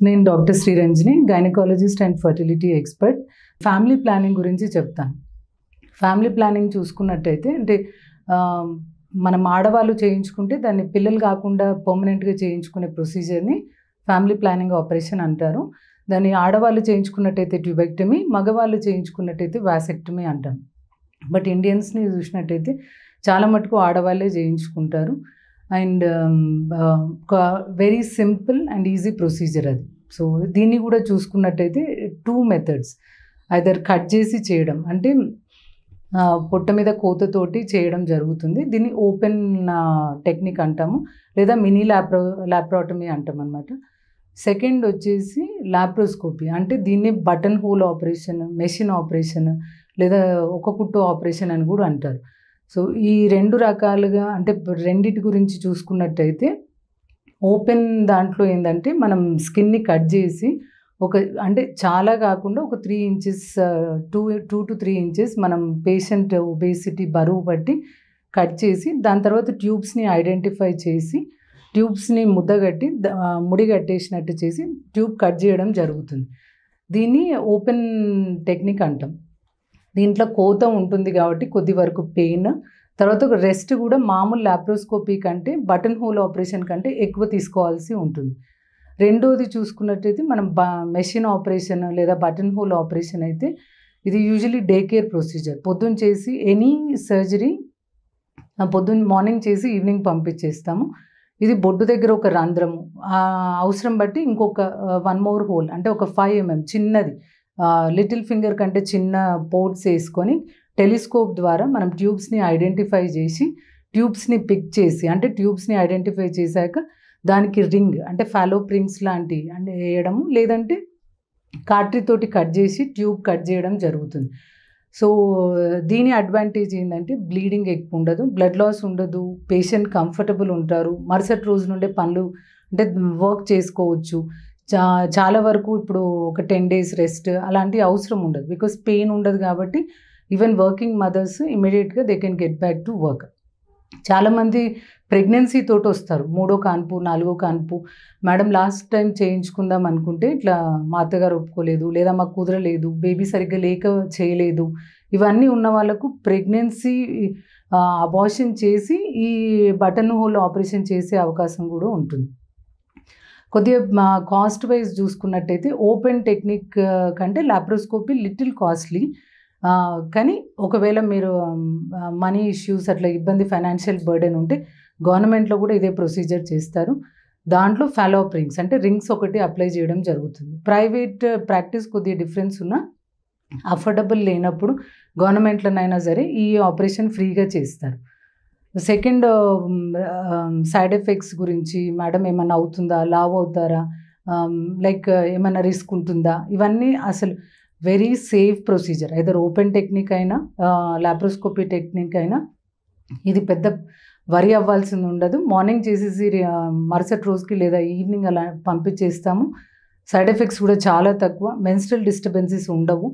నేను doctor Sriranjani, gynaecologist and fertility expert. Family planning గురించి చెప్తాను. ఫ్యామిలీ ప్లానింగ్ చూసుకున్నట్టయితే మనం ఆడవాళ్ళు చేయించుకుంటే దాన్ని పిల్లలు కాకుండా పర్మనెంట్గా చేయించుకునే ప్రొసీజర్ని ఫ్యామిలీ ప్లానింగ్ ఆపరేషన్ అంటారు. దాన్ని ఆడవాళ్ళు చేయించుకున్నట్టయితే ట్యూబెక్టమీ, మగవాళ్ళు చేయించుకున్నట్టయితే వాసెక్టమీ అంటాం. బట్ ఇండియన్స్ని చూసినట్టయితే చాలా మటుకు ఆడవాళ్ళే చేయించుకుంటారు. And very simple and easy procedure అది. సో దీన్ని కూడా చూసుకున్నట్టయితే 2 మెథడ్స్, ఐదర్ కట్ చేసి చేయడం, అంటే పొట్ట మీద కోతతోటి చేయడం జరుగుతుంది. దీన్ని ఓపెన్ టెక్నిక్ అంటాము, లేదా మినీ ల్యాప్రాటమీ అంటాం అన్నమాట. సెకండ్ వచ్చేసి లాప్రోస్కోపీ, అంటే దీన్ని button whole operation, machine operation, లేదా ఒక కుట్టు ఆపరేషన్ అని కూడా అంటారు. సో ఈ 2 రకాలుగా, అంటే రెండిటి గురించి చూసుకున్నట్టయితే ఓపెన్ దాంట్లో ఏంటంటే మనం స్కిన్ని కట్ చేసి అంటే చాలా కాకుండా ఒక 3 ఇంచెస్, 2 to 3 ఇంచెస్ మనం పేషెంట్ ఒబేసిటీ బరువు బట్టి కట్ చేసి, దాని తర్వాత ట్యూబ్స్ని ఐడెంటిఫై చేసి ట్యూబ్స్ని ముద్దగట్టి ముడి కట్టేసినట్టు చేసి ట్యూబ్ కట్ చేయడం జరుగుతుంది. దీన్ని ఓపెన్ టెక్నిక్ అంటాం. దీంట్లో కోత ఉంటుంది కాబట్టి కొద్ది వరకు పెయిన్, తర్వాత ఒక రెస్ట్ కూడా మామూలు ల్యాప్రోస్కోపీ కంటే బటన్ హోల్ ఆపరేషన్ కంటే ఎక్కువ తీసుకోవాల్సి ఉంటుంది. రెండోది చూసుకున్నట్టయితే మనం మెషిన్ ఆపరేషన్ లేదా బటన్ హోల్ ఆపరేషన్ అయితే ఇది యూజువలీ డే కేర్ ప్రొసీజర్. పొద్దున్న చేసి ఎనీ సర్జరీ మార్నింగ్ చేసి ఈవినింగ్ పంపించేస్తాము. ఇది బొడ్డు దగ్గర ఒక రంధ్రము, అవసరం బట్టి ఇంకొక 1 more హోల్, అంటే ఒక 5 mm చిన్నది, లిటిల్ ఫింగర్ కంటే చిన్న పోర్ట్స్ వేసుకొని టెలిస్కోప్ ద్వారా మనం ట్యూబ్స్ని ఐడెంటిఫై చేసి ట్యూబ్స్ని పిక్ చేసి, అంటే ట్యూబ్స్ని ఐడెంటిఫై చేశాక దానికి రింగ్, అంటే ఫాలోప్ రింగ్స్ లాంటివి అంటే వేయడము, లేదంటే కాట్రీతోటి కట్ చేసి ట్యూబ్ కట్ చేయడం జరుగుతుంది. సో దీని అడ్వాంటేజ్ ఏంటంటే బ్లీడింగ్ ఎక్కువ ఉండదు, బ్లడ్ లాస్ ఉండదు, పేషెంట్ కంఫర్టబుల్ ఉంటారు, మరుసటి రోజు నుండే పనులు అంటే వర్క్ చేసుకోవచ్చు. చాలా వరకు ఇప్పుడు ఒక 10 days రెస్ట్ అలాంటి అవసరం ఉండదు, బికాస్ పెయిన్ ఉండదు కాబట్టి ఈవెన్ వర్కింగ్ మదర్స్ ఇమీడియట్గా they can get back to work. చాలామంది ప్రెగ్నెన్సీ తోటి వస్తారు, 3వ కాన్పు 4వ కాన్పు, మేడం లాస్ట్ టైం చేయించుకుందాం అనుకుంటే ఇట్లా మా అత్తగారు ఒప్పుకోలేదు, లేదా మాకు కుదరలేదు, బేబీ సరిగ్గా లేక చేయలేదు. ఇవన్నీ ఉన్న వాళ్ళకు ప్రెగ్నెన్సీ అబార్షన్ చేసి ఈ బటన్ హోల్ ఆపరేషన్ చేసే అవకాశం కూడా ఉంటుంది. కొద్దిగా కాస్ట్ వైజ్ చూసుకున్నట్టయితే ఓపెన్ టెక్నిక్ కంటే లాప్రోస్కోపీ లిటిల్ కాస్ట్లీ. కానీ ఒకవేళ మీరు మనీ ఇష్యూస్ అట్లా ఇబ్బంది, ఫైనాన్షియల్ బర్డెన్ ఉంటే గవర్నమెంట్లో కూడా ఇదే ప్రొసీజర్ చేస్తారు. దాంట్లో ఫాలోఅప్ రింగ్స్, అంటే రింగ్స్ ఒకటి అప్లై చేయడం జరుగుతుంది. ప్రైవేట్ ప్రాక్టీస్ కొద్దిగా డిఫరెన్స్ ఉన్నా అఫోర్డబుల్ లేనప్పుడు గవర్నమెంట్లోనైనా సరే ఈ ఆపరేషన్ ఫ్రీగా చేస్తారు. సెకండ్ సైడ్ ఎఫెక్ట్స్ గురించి, మేడం ఏమన్నా అవుతుందా, లావ్ అవుతారా, లైక్ ఏమన్నా రిస్క్ ఉంటుందా, ఇవన్నీ అసలు very safe procedure. Either open technique అయినా లాప్రోస్కోపీ టెక్నిక్ అయినా ఇది పెద్ద వరి అవ్వాల్సింది ఉండదు. మార్నింగ్ చేసేసి మరుసటి రోజుకి లేదా ఈవినింగ్ అలా పంపించేస్తాము. సైడ్ ఎఫెక్ట్స్ కూడా చాలా తక్కువ, మెన్స్ట్రల్ డిస్టర్బెన్సెస్ ఉండవు.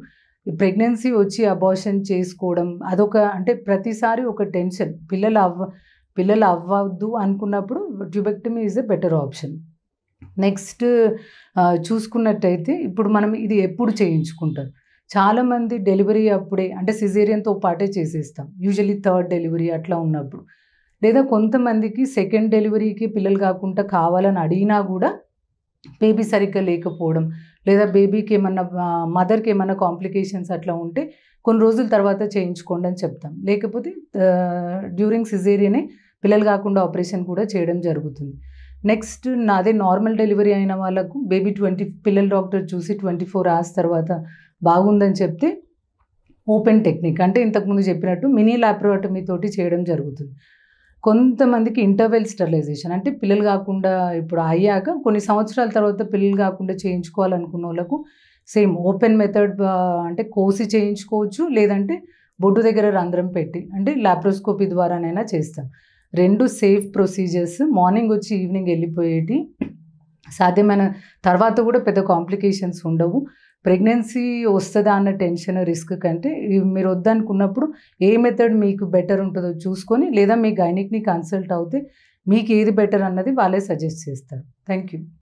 ప్రెగ్నెన్సీ వచ్చి అబార్షన్ చేసుకోవడం అదొక, అంటే ప్రతిసారి ఒక టెన్షన్, పిల్లలు అవ్వద్దు అనుకున్నప్పుడు tubectomy is a better option. Next చూసుకున్నట్టయితే ఇప్పుడు మనం ఇది ఎప్పుడు చేయించుకుంటారు, చాలామంది డెలివరీ అప్పుడే, అంటే సిజేరియన్తో పాటే చేసేస్తాం, యూజువలీ 3rd డెలివరీ అట్లా ఉన్నప్పుడు, లేదా కొంతమందికి 2nd డెలివరీకి పిల్లలు కాకుండా కావాలని అడిగినా కూడా బేబీ సరిగ్గా లేకపోవడం, లేదా బేబీకి ఏమన్నా మదర్కి ఏమన్నా కాంప్లికేషన్స్ అట్లా ఉంటే కొన్ని రోజుల తర్వాత చేయించుకోండి అని చెప్తాం. లేకపోతే డ్యూరింగ్ సిజేరియనే పిల్లలు కాకుండా ఆపరేషన్ కూడా చేయడం జరుగుతుంది. నెక్స్ట్ నాదే నార్మల్ డెలివరీ అయిన వాళ్ళకు బేబీ పిల్లల డాక్టర్ చూసి 24 hours తర్వాత బాగుందని చెప్తే ఓపెన్ టెక్నిక్, అంటే ఇంతకుముందు చెప్పినట్టు మినీ ల్యాప్రోటమీ తోటి చేయడం జరుగుతుంది. కొంతమందికి ఇంటర్వెల్ స్టెరిలైజేషన్, అంటే పిల్లలు కాకుండా ఇప్పుడు అయ్యాక కొన్ని సంవత్సరాల తర్వాత పిల్లలు కాకుండా చేయించుకోవాలనుకున్న వాళ్ళకు సేమ్ ఓపెన్ మెథడ్, అంటే కోసి చేయించుకోవచ్చు, లేదంటే బొడ్డు దగ్గర రంధ్రం పెట్టి, అంటే లాప్రోస్కోపీ ద్వారానైనా చేస్తాం. 2 సేఫ్ ప్రొసీజర్స్, మార్నింగ్ వచ్చి ఈవినింగ్ వెళ్ళిపోయేటి, సాధ్యమైన తర్వాత కూడా పెద్ద కాంప్లికేషన్స్ ఉండవు. ప్రెగ్నెన్సీ వస్తుందా అన్న టెన్షన్, రిస్క్ కంటే మీరు వద్దనుకున్నప్పుడు ఏ మెథడ్ మీకు బెటర్ ఉంటుందో చూసుకొని, లేదా మీ గైనిక్ని కన్సల్ట్ అవుతే మీకు ఏది బెటర్ అన్నది వాళ్ళే సజెస్ట్ చేస్తారు. Thank you.